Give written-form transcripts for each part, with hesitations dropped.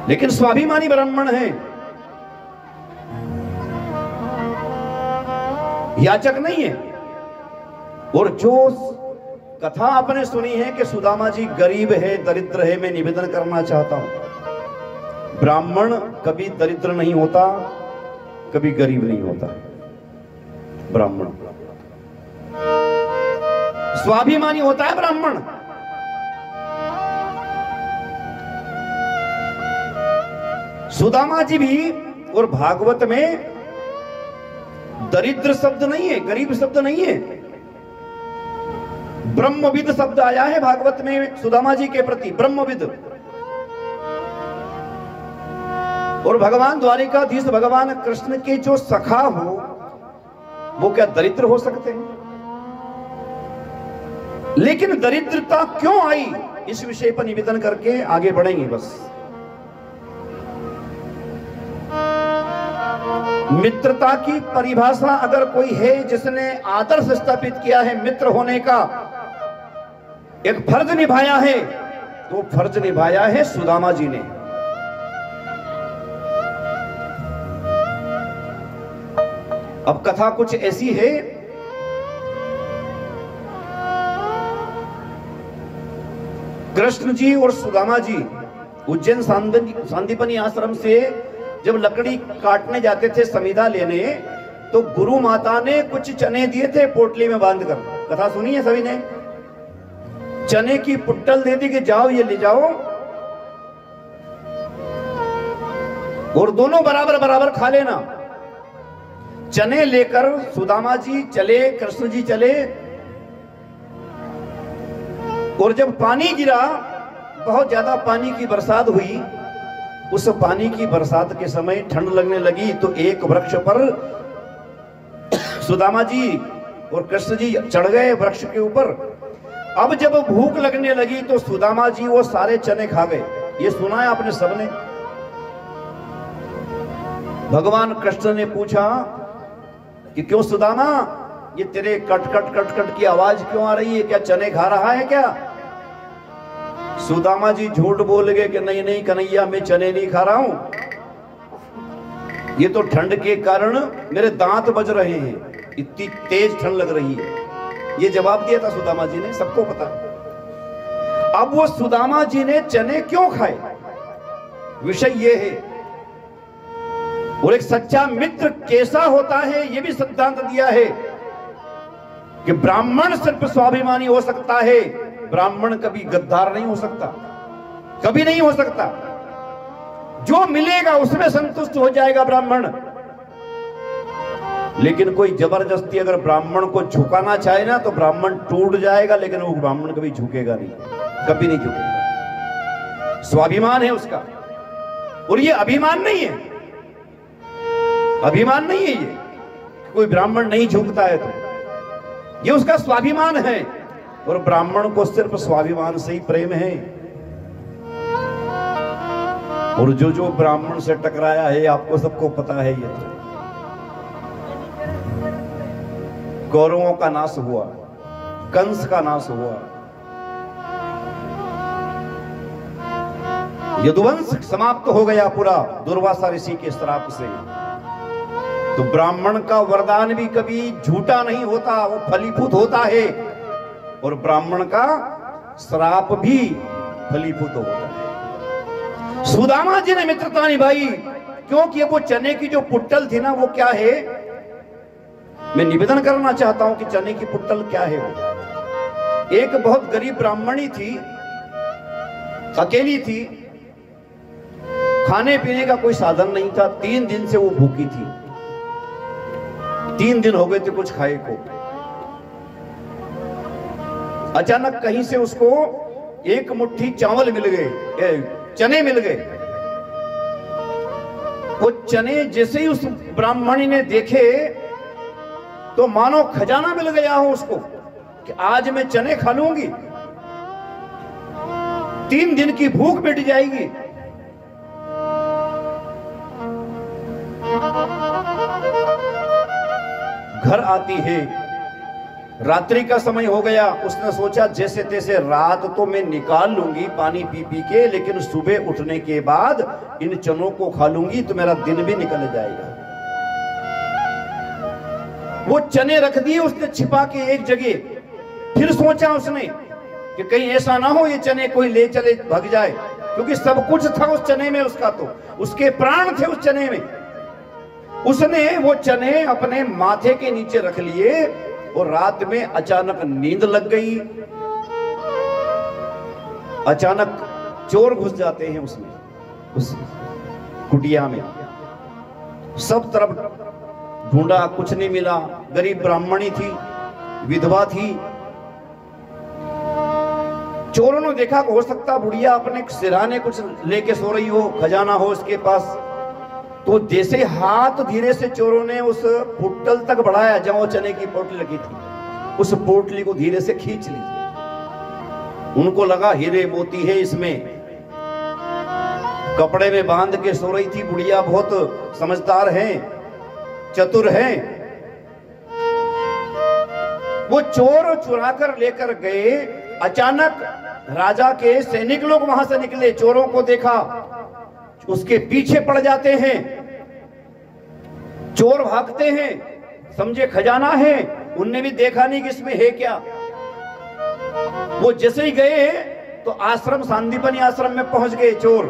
लेकिन स्वाभिमानी ब्राह्मण है, याचक नहीं है। और जो कथा आपने सुनी है कि सुदामा जी गरीब है, दरिद्र है, मैं निवेदन करना चाहता हूं, ब्राह्मण कभी दरिद्र नहीं होता, कभी गरीब नहीं होता। ब्राह्मण स्वाभिमानी होता है। ब्राह्मण सुदामा जी भी, और भागवत में दरिद्र शब्द नहीं है, गरीब शब्द नहीं है, ब्रह्मविद शब्द आया है भागवत में सुदामा जी के प्रति, ब्रह्मविद। और भगवान द्वारिकाधीश भगवान कृष्ण के जो सखा हो वो क्या दरिद्र हो सकते हैं? लेकिन दरिद्रता क्यों आई, इस विषय पर निवेदन करके आगे बढ़ेंगे। बस मित्रता की परिभाषा अगर कोई है जिसने आदर्श स्थापित किया है, मित्र होने का एक फर्ज निभाया है, तो फर्ज निभाया है सुदामा जी ने। अब कथा कुछ ऐसी है, कृष्ण जी और सुदामा जी उज्जैन सांदीपनी आश्रम से जब लकड़ी काटने जाते थे, समीधा लेने, तो गुरु माता ने कुछ चने दिए थे पोटली में बांधकर। कथा सुनी है सभी ने? चने की पुट्टल दे दी कि जाओ ये ले जाओ, और दोनों बराबर बराबर खा लेना। चने लेकर सुदामा जी चले, कृष्ण जी चले, और जब पानी गिरा, बहुत ज्यादा पानी की बरसात हुई, उस पानी की बरसात के समय ठंड लगने लगी, तो एक वृक्ष पर सुदामा जी और कृष्ण जी चढ़ गए वृक्ष के ऊपर। अब जब भूख लगने लगी तो सुदामा जी वो सारे चने खा गए। ये सुना है आपने सबने? भगवान कृष्ण ने पूछा कि क्यों सुदामा, ये तेरे कट कट कट कट की आवाज क्यों आ रही है? क्या चने खा रहा है क्या? सुदामा जी झूठ बोल गए कि नहीं नहीं कन्हैया, मैं चने नहीं खा रहा हूं, ये तो ठंड के कारण मेरे दांत बज रहे हैं, इतनी तेज ठंड लग रही है। ये जवाब दिया था सुदामा जी ने, सबको पता। अब वो सुदामा जी ने चने क्यों खाए, विषय ये है। और एक सच्चा मित्र कैसा होता है, ये भी सिद्धांत दिया है कि ब्राह्मण सिर्फ स्वाभिमानी हो सकता है, ब्राह्मण कभी गद्दार नहीं हो सकता, कभी नहीं हो सकता। जो मिलेगा उसमें संतुष्ट हो जाएगा ब्राह्मण। लेकिन कोई जबरदस्ती अगर ब्राह्मण को झुकाना चाहे ना, तो ब्राह्मण टूट जाएगा, लेकिन वो ब्राह्मण कभी झुकेगा नहीं, कभी नहीं झुकेगा। स्वाभिमान है उसका, और ये अभिमान नहीं है, अभिमान नहीं है ये, कोई ब्राह्मण नहीं झुकता है तो ये उसका स्वाभिमान है। और ब्राह्मण को सिर्फ स्वाभिमान से ही प्रेम है। और जो जो ब्राह्मण से टकराया है, आपको सबको पता है, ये कौरवों का नाश हुआ, कंस का नाश हुआ, यदुवंश समाप्त हो गया पूरा दुर्वासा ऋषि के श्राप से। तो ब्राह्मण का वरदान भी कभी झूठा नहीं होता, वो फलीभूत होता है, और ब्राह्मण का श्राप भी फलीभूत होता है। सुदामा जी ने मित्रता निभाई, क्योंकि वो चने की जो पुट्टल थी ना, वो क्या है, मैं निवेदन करना चाहता हूं कि चने की पुट्टल क्या है। वो एक बहुत गरीब ब्राह्मणी थी, अकेली थी, खाने पीने का कोई साधन नहीं था, 3 दिन से वो भूखी थी, 3 दिन हो गए थे कुछ खाए को। अचानक कहीं से उसको एक मुट्ठी चावल मिल गए, चने मिल गए। वो चने जैसे ही उस ब्राह्मणी ने देखे तो मानो खजाना मिल गया हो उसको कि आज मैं चने खा लूंगी, 3 दिन की भूख मिट जाएगी। घर आती है, रात्रि का समय हो गया। उसने सोचा जैसे तैसे रात तो मैं निकाल लूंगी पानी पी पी के, लेकिन सुबह उठने के बाद इन चनों को खा लूंगी तो मेरा दिन भी निकल जाएगा। वो चने रख दिए उसने छिपा के एक जगह। फिर सोचा उसने कि कहीं ऐसा ना हो ये चने कोई ले चले भाग जाए, क्योंकि सब कुछ था उस चने में उसका, तो उसके प्राण थे उस चने में। उसने वो चने अपने माथे के नीचे रख लिए और रात में अचानक नींद लग गई। अचानक चोर घुस जाते हैं उसमें, उस कुटिया में। सब तरफ ढूंढा, कुछ नहीं मिला। गरीब ब्राह्मणी थी, विधवा थी। चोरों ने देखा हो सकता बुढ़िया अपने सिरहाने कुछ लेके सो रही हो, खजाना हो इसके पास। तो जैसे हाथ धीरे से चोरों ने उस पुट्टल तक बढ़ाया जहां चने की पोटली लगी थी, उस पोटली को धीरे से खींच ली। उनको लगा हीरे मोती है इसमें। कपड़े में बांध के सो रही थी बुढ़िया, बहुत समझदार है, चतुर है। वो चोर चुरा कर लेकर गए। अचानक राजा के सैनिक लोग वहां से निकले, चोरों को देखा, उसके पीछे पड़ जाते हैं। चोर भागते हैं, समझे खजाना है, उनने भी देखा नहीं कि इसमें है क्या। वो जैसे ही गए तो आश्रम, सांदीपनी आश्रम में पहुंच गए चोर,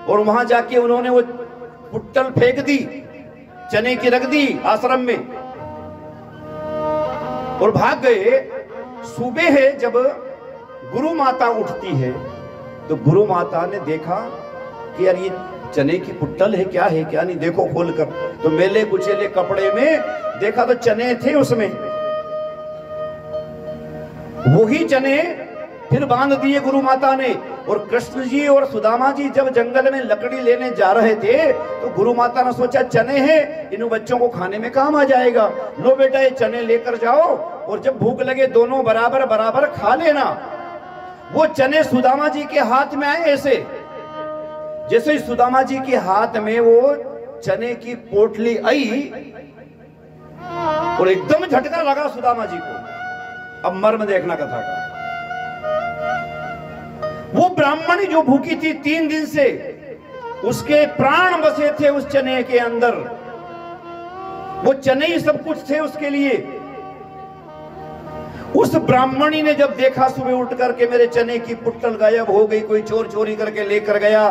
और वहां जाके उन्होंने वो पुट्टल फेंक दी, चने की रख दी आश्रम में और भाग गए। सुबह है जब गुरु माता उठती है तो गुरु माता ने देखा कि यार ये चने की पुट्टल है क्या नहीं, देखो खोलकर। तो मेले कुचेले कपड़े में देखा तो चने थे उसमें। वही चने फिर बांध दिए गुरु माता ने। और कृष्ण जी और सुदामा जी जब जंगल में लकड़ी लेने जा रहे थे तो गुरु माता ने सोचा चने हैं, इन बच्चों को खाने में काम आ जाएगा, लो बेटा ये चने लेकर जाओ और जब भूख लगे दोनों बराबर बराबर खा लेना। वो चने सुदामा जी के हाथ में आए ऐसे, जैसे ही सुदामा जी के हाथ में वो चने की पोटली आई और एकदम झटका लगा सुदामा जी को। अब मर्म देखना कथा का। वो ब्राह्मणी जो भूखी थी 3 दिन से, उसके प्राण बसे थे उस चने के अंदर। वो चने ही सब कुछ थे उसके लिए। उस ब्राह्मणी ने जब देखा सुबह उठ करके मेरे चने की पुट्टल गायब हो गई, कोई चोर चोरी करके लेकर गया,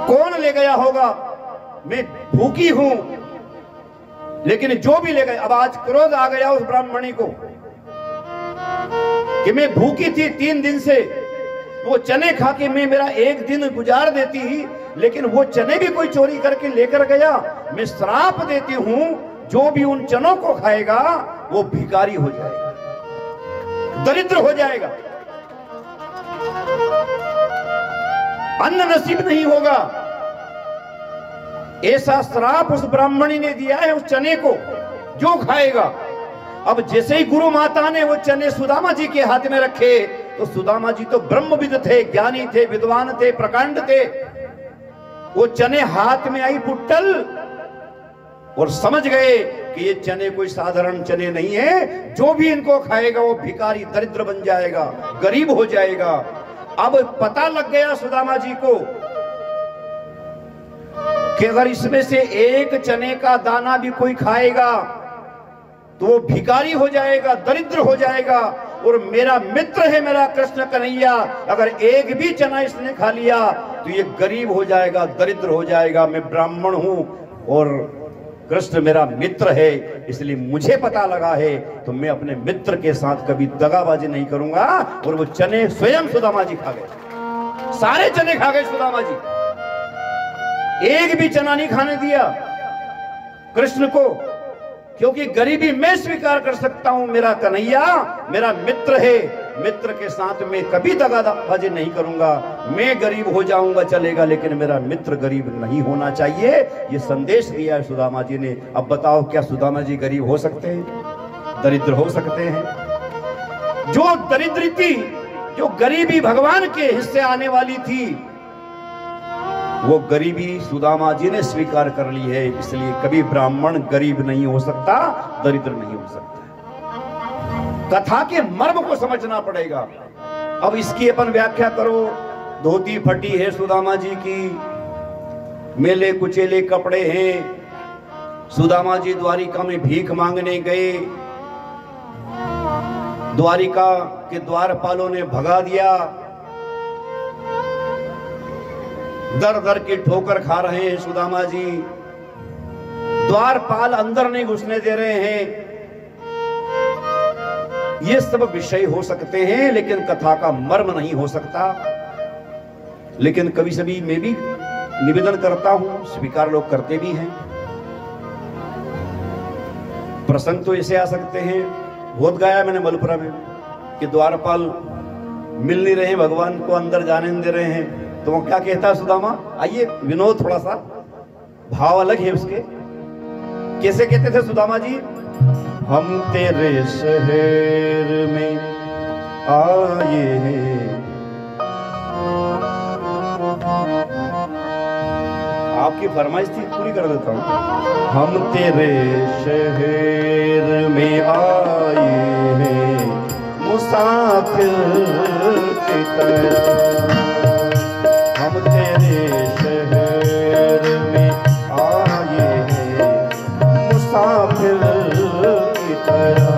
कौन ले गया होगा, मैं भूखी हूं, लेकिन जो भी ले गए। अब आज क्रोध आ गया उस ब्राह्मणी को कि मैं भूखी थी 3 दिन से, वो चने खा के मैं मेरा एक दिन गुजार देती, लेकिन वो चने भी कोई चोरी करके लेकर गया। मैं श्राप देती हूं, जो भी उन चनों को खाएगा वो भिखारी हो जाएगा, दरिद्र हो जाएगा, अन्न नसीब नहीं होगा। ऐसा श्राप उस ब्राह्मणी ने दिया है उस चने को, जो खाएगा। अब जैसे ही गुरु माता ने वो चने सुदामा जी के हाथ में रखे तो सुदामा जी तो ब्रह्मविद थे, ज्ञानी थे, विद्वान थे, प्रकांड थे। वो चने हाथ में आई पुट्टल और समझ गए कि ये चने कोई साधारण चने नहीं है, जो भी इनको खाएगा वो भिखारी, दरिद्र बन जाएगा, गरीब हो जाएगा। अब पता लग गया सुदामा जी को कि अगर इसमें से एक चने का दाना भी कोई खाएगा तो वो भिखारी हो जाएगा, दरिद्र हो जाएगा। और मेरा मित्र है मेरा कृष्ण कन्हैया, अगर एक भी चना इसने खा लिया तो ये गरीब हो जाएगा, दरिद्र हो जाएगा। मैं ब्राह्मण हूं और कृष्ण मेरा मित्र है, इसलिए मुझे पता लगा है तो मैं अपने मित्र के साथ कभी दगाबाजी नहीं करूंगा। और वो चने स्वयं सुदामा जी खा गए, सारे चने खा गए सुदामा जी, एक भी चना नहीं खाने दिया कृष्ण को, क्योंकि गरीबी मैं स्वीकार कर सकता हूं। मेरा कन्हैया मेरा मित्र है, मित्र के साथ मैं कभी दगाबाजी नहीं करूंगा। मैं गरीब हो जाऊंगा चलेगा, लेकिन मेरा मित्र गरीब नहीं होना चाहिए। ये संदेश दिया है सुदामा जी ने। अब बताओ क्या सुदामा जी गरीब हो सकते हैं, दरिद्र हो सकते हैं? जो दरिद्री थी, जो गरीबी भगवान के हिस्से आने वाली थी, वो गरीबी सुदामा जी ने स्वीकार कर ली है। इसलिए कभी ब्राह्मण गरीब नहीं हो सकता, दरिद्र नहीं हो सकता। कथा के मर्म को समझना पड़ेगा। अब इसकी अपन व्याख्या करो, धोती फटी है सुदामा जी की, मेले कुचेले कपड़े हैं, सुदामा जी द्वारिका में भीख मांगने गए, द्वारिका के द्वारपालों ने भगा दिया, दर दर की ठोकर खा रहे हैं सुदामा जी, द्वारपाल अंदर नहीं घुसने दे रहे हैं। ये सब विषय हो सकते हैं लेकिन कथा का मर्म नहीं हो सकता। लेकिन कभी सभी मैं भी निवेदन करता हूं, स्वीकार लोग करते भी हैं, प्रसंग तो ऐसे आ सकते हैं, बहुत गाया मैंने मलपुरा में कि द्वारपाल मिल नहीं रहे, भगवान को अंदर जाने नहीं दे रहे हैं, तो वो क्या कहता है सुदामा, आइए विनोद थोड़ा सा, भाव अलग है उसके। कैसे कहते थे सुदामा जी, हम तेरे शहर में आए हैं, आपकी फरमाइश थी पूरी कर देता हूं। हम तेरे शहर में आए हैं मुसाफिर की तरह, हम तेरे शहर में आए हैं मुसाफिर की तरह,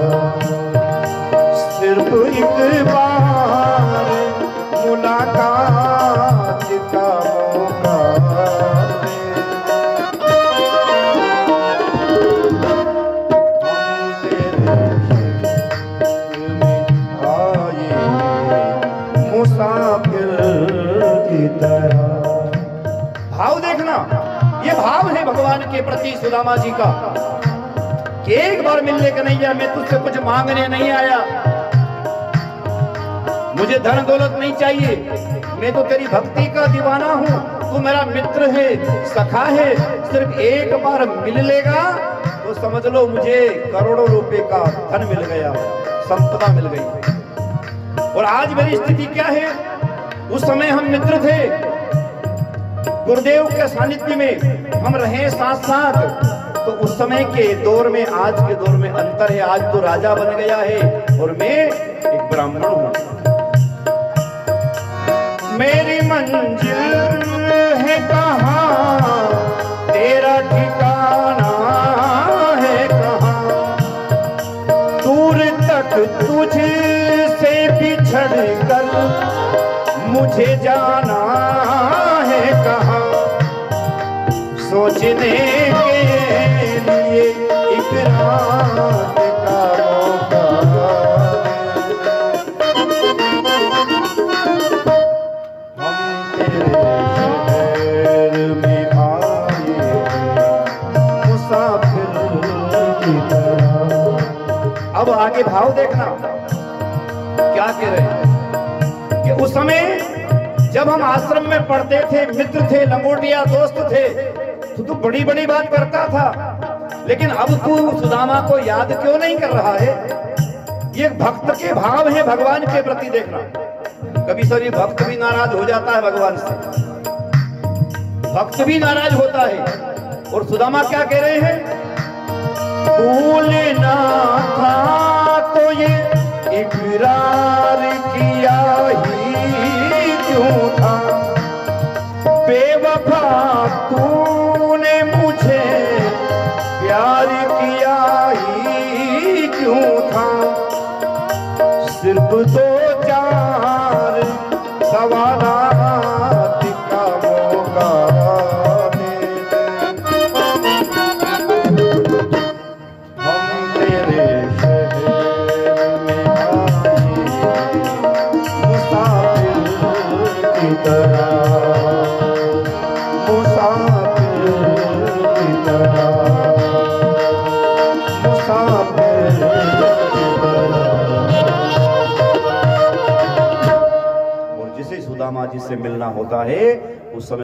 सिर्फ एक बार मुलाकात का मौका, भाव देखना, ये भाव है भगवान के प्रति सुदामा जी का कि एक बार मिलने का नहीं है, मैं तुझसे कुछ मांगने नहीं आया, मुझे धन दौलत नहीं चाहिए, मैं तो तेरी भक्ति का दीवाना हूं, तू मेरा मित्र है, सखा है, सिर्फ एक बार मिल लेगा तो समझ लो मुझे करोड़ों रुपए का धन मिल गया, संपदा मिल गई। और आज मेरी स्थिति क्या है, उस समय हम मित्र थे, गुरुदेव के सानिध्य में हम रहे साथ साथ, तो उस समय के दौर में आज के दौर में अंतर है। आज तो राजा बन गया है और मैं एक ब्राह्मण हूं। मेरी मंजिल है कहां, तेरा ठिकाना है कहां, दूर तक तुझसे बिछड़ कर मुझे जाना है कहां, सोचने के लिए एक रात का मौका, हम तेरे शहर में आए मुसाफिर की तरह। अब आगे भाव देखना क्या कह रहे हैं कि उस समय जब हम आश्रम में पढ़ते थे, मित्र थे, लंगोटिया दोस्त थे, तो तू बड़ी बड़ी बात करता था, लेकिन अब तू सुदामा को याद क्यों नहीं कर रहा है? ये भक्त के भाव है भगवान के प्रति। देखना, कभी सभी भक्त भी नाराज हो जाता है भगवान से, भक्त भी नाराज होता है। और सुदामा क्या कह रहे हैं, भूलना था तो ये इकरार किया ही क्यों था, बेवफा तूने मुझे प्यार किया ही क्यों था, सिर्फ दो चार सवालात का मौका दे, हम तेरे शहर में आए मुसाफिर की तरह, मुसाफिर की तरह, मुसाफिर की तरह। और जिसे सुदामा जी से मिलना होता है उस समय